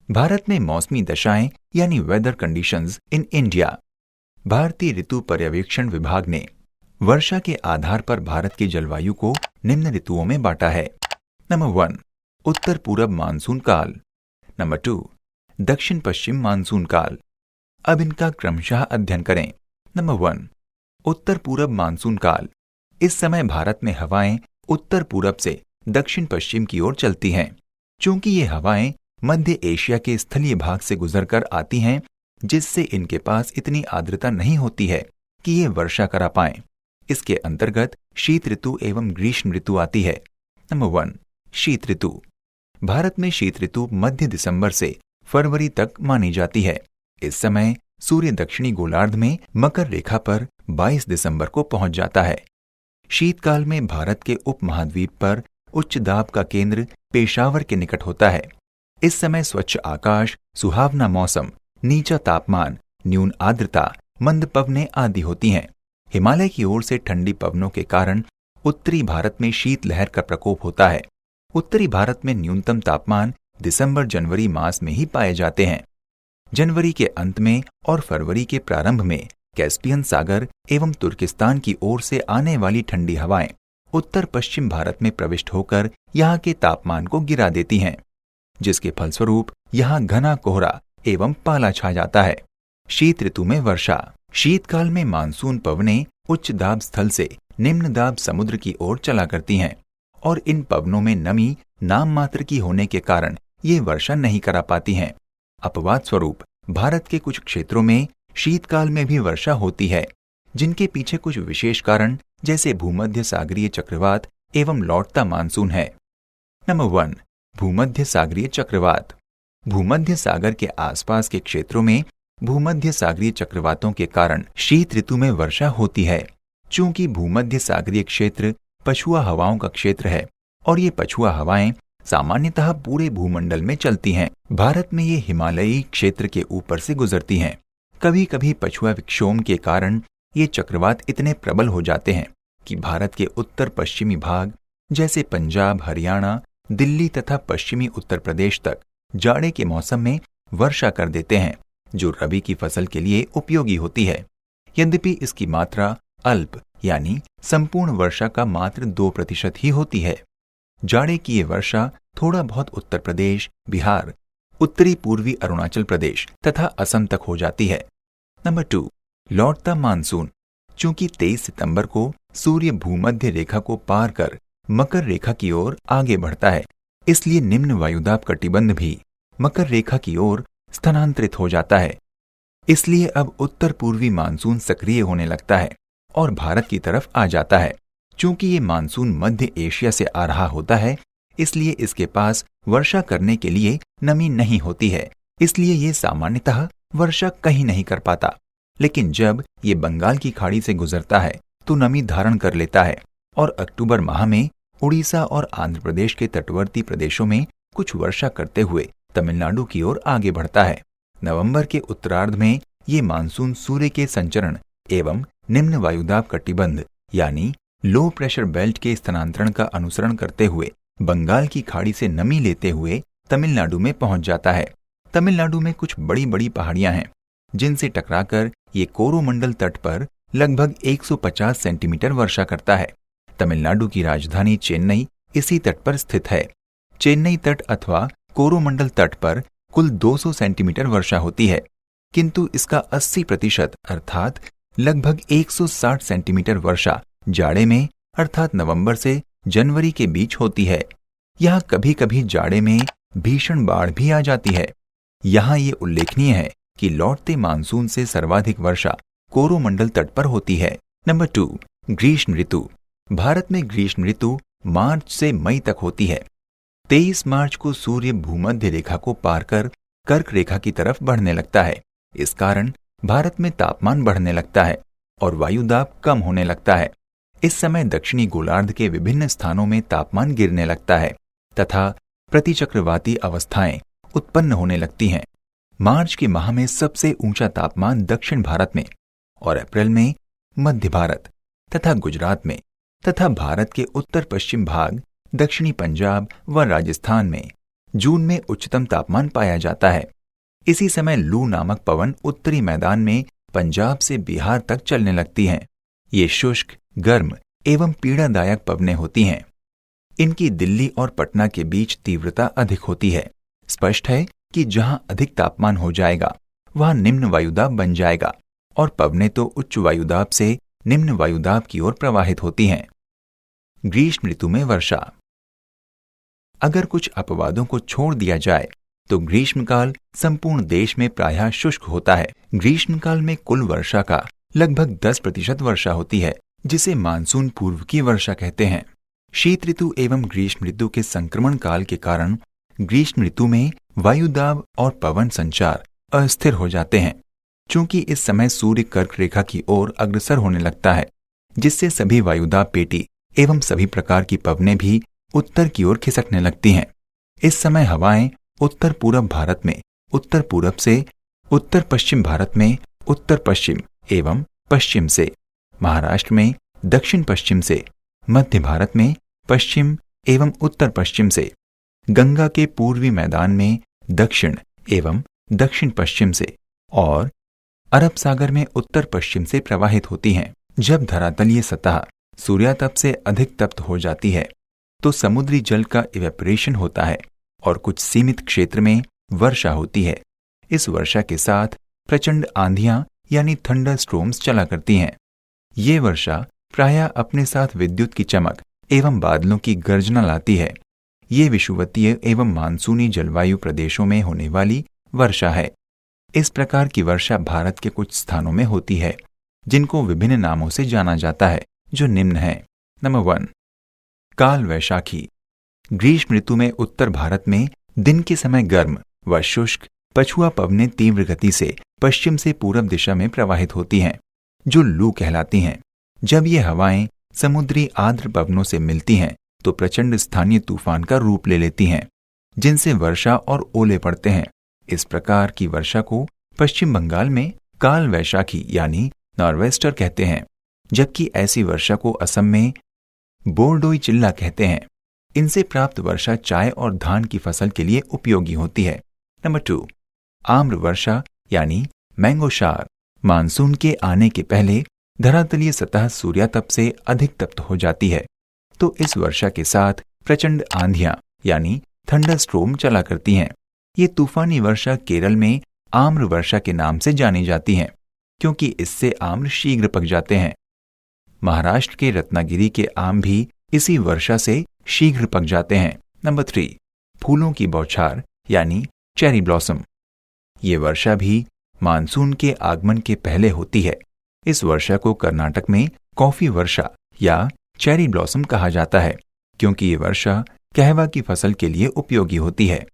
भारत में मौसमी दशाएं यानी वेदर कंडीशंस इन इंडिया। भारतीय ऋतु पर्यवेक्षण विभाग ने वर्षा के आधार पर भारत की जलवायु को निम्न ऋतुओं में बांटा है। नंबर 1, उत्तर पूरब मानसून काल। नंबर 2, दक्षिण पश्चिम मानसून काल। अब इनका क्रमशः अध्ययन करें। नंबर 1, उत्तर पूरब मानसून काल। इस समय भारत में हवाएं उत्तर पूरब से दक्षिण पश्चिम की ओर चलती हैं। चूंकि ये हवाएं मध्य एशिया के स्थलीय भाग से गुजरकर आती हैं, जिससे इनके पास इतनी आर्द्रता नहीं होती है कि ये वर्षा करा पाएं। इसके अंतर्गत शीत ऋतु एवं ग्रीष्म ऋतु आती है। नंबर 1, शीत ऋतु। भारत में शीत ऋतु मध्य दिसंबर से फरवरी तक मानी जाती है। इस समय सूर्य दक्षिणी गोलार्ध में मकर रेखा पर 22 दिसंबर को पहुंच जाता है। शीतकाल में भारत के उपमहाद्वीप पर उच्च दाब का केंद्र पेशावर के निकट होता है। इस समय स्वच्छ आकाश, सुहावना मौसम, नीचा तापमान, न्यून आर्द्रता, मंद पवनें आदि होती हैं। हिमालय की ओर से ठंडी पवनों के कारण उत्तरी भारत में शीतलहर का प्रकोप होता है। उत्तरी भारत में न्यूनतम तापमान दिसंबर जनवरी मास में ही पाए जाते हैं। जनवरी के अंत में और फरवरी के प्रारंभ में कैस्पियन सागर एवं तुर्किस्तान की ओर से आने वाली ठंडी हवाएं उत्तर पश्चिम भारत में प्रविष्ट होकर यहाँ के तापमान को गिरा देती हैं, जिसके फलस्वरूप यहाँ घना कोहरा एवं पाला छा जाता है। शीत ऋतु में वर्षा। शीतकाल में मानसून पवनें उच्च दाब स्थल से निम्न दाब समुद्र की ओर चला करती हैं और इन पवनों में नमी नाम मात्र की होने के कारण ये वर्षा नहीं करा पाती हैं। अपवाद स्वरूप भारत के कुछ क्षेत्रों में शीतकाल में भी वर्षा होती है, जिनके पीछे कुछ विशेष कारण जैसे भूमध्य सागरीय चक्रवात एवं लौटता मानसून है। नंबर 1, भूमध्य सागरीय चक्रवात। भूमध्य सागर के आसपास के क्षेत्रों में भूमध्य सागरीय चक्रवातों के कारण शीत ऋतु में वर्षा होती है। चूंकि भूमध्य सागरीय क्षेत्र पछुआ हवाओं का क्षेत्र है और ये पछुआ हवाएं सामान्यतः पूरे भूमंडल में चलती हैं। भारत में ये हिमालयी क्षेत्र के ऊपर से गुजरती हैं। कभी कभी पछुआ विक्षोभ के कारण ये चक्रवात इतने प्रबल हो जाते हैं कि भारत के उत्तर पश्चिमी भाग जैसे पंजाब, हरियाणा, दिल्ली तथा पश्चिमी उत्तर प्रदेश तक जाड़े के मौसम में वर्षा कर देते हैं, जो रबी की फसल के लिए उपयोगी होती है। यद्यपि इसकी मात्रा अल्प यानी संपूर्ण वर्षा का मात्र 2% ही होती है। जाड़े की ये वर्षा थोड़ा बहुत उत्तर प्रदेश, बिहार, उत्तरी पूर्वी अरुणाचल प्रदेश तथा असम तक हो जाती है। नंबर 2, लौटता मानसून। चूंकि 23 सितंबर को सूर्य भूमध्य रेखा को पार कर मकर रेखा की ओर आगे बढ़ता है, इसलिए निम्न वायुदाब कटिबंध भी मकर रेखा की ओर स्थानांतरित हो जाता है। इसलिए अब उत्तर पूर्वी मानसून सक्रिय होने लगता है और भारत की तरफ आ जाता है। चूंकि ये मानसून मध्य एशिया से आ रहा होता है, इसलिए इसके पास वर्षा करने के लिए नमी नहीं होती है, इसलिए ये सामान्यतः वर्षा कहीं नहीं कर पाता। लेकिन जब ये बंगाल की खाड़ी से गुजरता है तो नमी धारण कर लेता है और अक्टूबर माह में उड़ीसा और आंध्र प्रदेश के तटवर्ती प्रदेशों में कुछ वर्षा करते हुए तमिलनाडु की ओर आगे बढ़ता है। नवंबर के उत्तरार्ध में ये मानसून सूर्य के संचरण एवं निम्न वायुदाब कटिबंध यानी लो प्रेशर बेल्ट के स्थानांतरण का अनुसरण करते हुए बंगाल की खाड़ी से नमी लेते हुए तमिलनाडु में पहुंच जाता है। तमिलनाडु में कुछ बड़ी बड़ी पहाड़ियां हैं, जिनसे टकराकर ये कोरोमंडल तट पर लगभग 150 सेंटीमीटर वर्षा करता है। तमिलनाडु की राजधानी चेन्नई इसी तट पर स्थित है। चेन्नई तट अथवा कोरोमंडल तट पर कुल 200 सेंटीमीटर वर्षा होती है, किंतु इसका 80% अर्थात लगभग 160 सेंटीमीटर वर्षा जाड़े में अर्थात नवंबर से जनवरी के बीच होती है। यहाँ कभी कभी जाड़े में भीषण बाढ़ भी आ जाती है। यहाँ ये उल्लेखनीय है कि लौटते मानसून से सर्वाधिक वर्षा कोरोमंडल तट पर होती है। नंबर 2, ग्रीष्म ऋतु। भारत में ग्रीष्म ऋतु मार्च से मई तक होती है। 23 मार्च को सूर्य भूमध्य रेखा को पार कर कर्क रेखा की तरफ बढ़ने लगता है। इस कारण भारत में तापमान बढ़ने लगता है और वायुदाब कम होने लगता है। इस समय दक्षिणी गोलार्ध के विभिन्न स्थानों में तापमान गिरने लगता है तथा प्रतिचक्रवाती अवस्थाएं उत्पन्न होने लगती हैं। मार्च के माह में सबसे ऊंचा तापमान दक्षिण भारत में और अप्रैल में मध्य भारत तथा गुजरात में तथा भारत के उत्तर पश्चिम भाग दक्षिणी पंजाब व राजस्थान में जून में उच्चतम तापमान पाया जाता है। इसी समय लू नामक पवन उत्तरी मैदान में पंजाब से बिहार तक चलने लगती हैं। ये शुष्क, गर्म एवं पीड़ादायक पवनें होती हैं। इनकी दिल्ली और पटना के बीच तीव्रता अधिक होती है। स्पष्ट है कि जहां अधिक तापमान हो जाएगा वहां निम्न वायुदाब बन जाएगा और पवनें तो उच्च वायुदाब से निम्न वायुदाब की ओर प्रवाहित होती हैं। ग्रीष्म ऋतु में वर्षा। अगर कुछ अपवादों को छोड़ दिया जाए तो ग्रीष्मकाल संपूर्ण देश में प्रायः शुष्क होता है। ग्रीष्मकाल में कुल वर्षा का लगभग 10% वर्षा होती है, जिसे मानसून पूर्व की वर्षा कहते हैं। शीत ऋतु एवं ग्रीष्म ऋतु के संक्रमण काल के कारण ग्रीष्म ऋतु में वायुदाब और पवन संचार अस्थिर हो जाते हैं। चूंकि इस समय सूर्य कर्क रेखा की ओर अग्रसर होने लगता है, जिससे सभी वायुदाब पेटी एवं सभी प्रकार की पवनें भी उत्तर की ओर खिसकने लगती हैं। इस समय हवाएं उत्तर पूरब भारत में उत्तर पूरब से, उत्तर पश्चिम भारत में उत्तर पश्चिम एवं पश्चिम से, महाराष्ट्र में दक्षिण पश्चिम से, मध्य भारत में पश्चिम एवं उत्तर पश्चिम से, गंगा के पूर्वी मैदान में दक्षिण एवं दक्षिण पश्चिम से और अरब सागर में उत्तर पश्चिम से प्रवाहित होती हैं। जब धरातलीय सतह सूर्यातप से अधिक तप्त हो जाती है तो समुद्री जल का इवेपोरेशन होता है और कुछ सीमित क्षेत्र में वर्षा होती है। इस वर्षा के साथ प्रचंड आंधियां यानी थंडर स्ट्रोम्स चला करती हैं। ये वर्षा प्रायः अपने साथ विद्युत की चमक एवं बादलों की गर्जना लाती है। ये विषुवतीय एवं मानसूनी जलवायु प्रदेशों में होने वाली वर्षा है। इस प्रकार की वर्षा भारत के कुछ स्थानों में होती है, जिनको विभिन्न नामों से जाना जाता है, जो निम्न है। नंबर 1, काल वैशाखी। ग्रीष्म ऋतु में उत्तर भारत में दिन के समय गर्म व शुष्क पछुआ पवनें तीव्र गति से पश्चिम से पूरब दिशा में प्रवाहित होती हैं, जो लू कहलाती हैं। जब ये हवाएं समुद्री आर्द्र पवनों से मिलती हैं तो प्रचंड स्थानीय तूफान का रूप ले लेती हैं, जिनसे वर्षा और ओले पड़ते हैं। इस प्रकार की वर्षा को पश्चिम बंगाल में काल वैशाखी यानी नॉर्वेस्टर कहते हैं, जबकि ऐसी वर्षा को असम में बोरडोई चिल्ला कहते हैं। इनसे प्राप्त वर्षा चाय और धान की फसल के लिए उपयोगी होती है। नंबर 2, आम्र वर्षा यानी मैंगो शार। मानसून के आने के पहले धरातलीय सतह सूर्यातप से अधिक तप्त हो जाती है, तो इस वर्षा के साथ प्रचंड आंधियां यानी थंडर स्ट्रोम चला करती हैं। ये तूफानी वर्षा केरल में आम्र वर्षा के नाम से जानी जाती हैं, क्योंकि इससे आम्र शीघ्र पक जाते हैं। महाराष्ट्र के रत्नागिरी के आम भी इसी वर्षा से शीघ्र पक जाते हैं। नंबर 3, फूलों की बौछार यानी चेरी ब्लॉसम। ये वर्षा भी मानसून के आगमन के पहले होती है। इस वर्षा को कर्नाटक में कॉफी वर्षा या चेरी ब्लॉसम कहा जाता है, क्योंकि ये वर्षा कहवा की फसल के लिए उपयोगी होती है।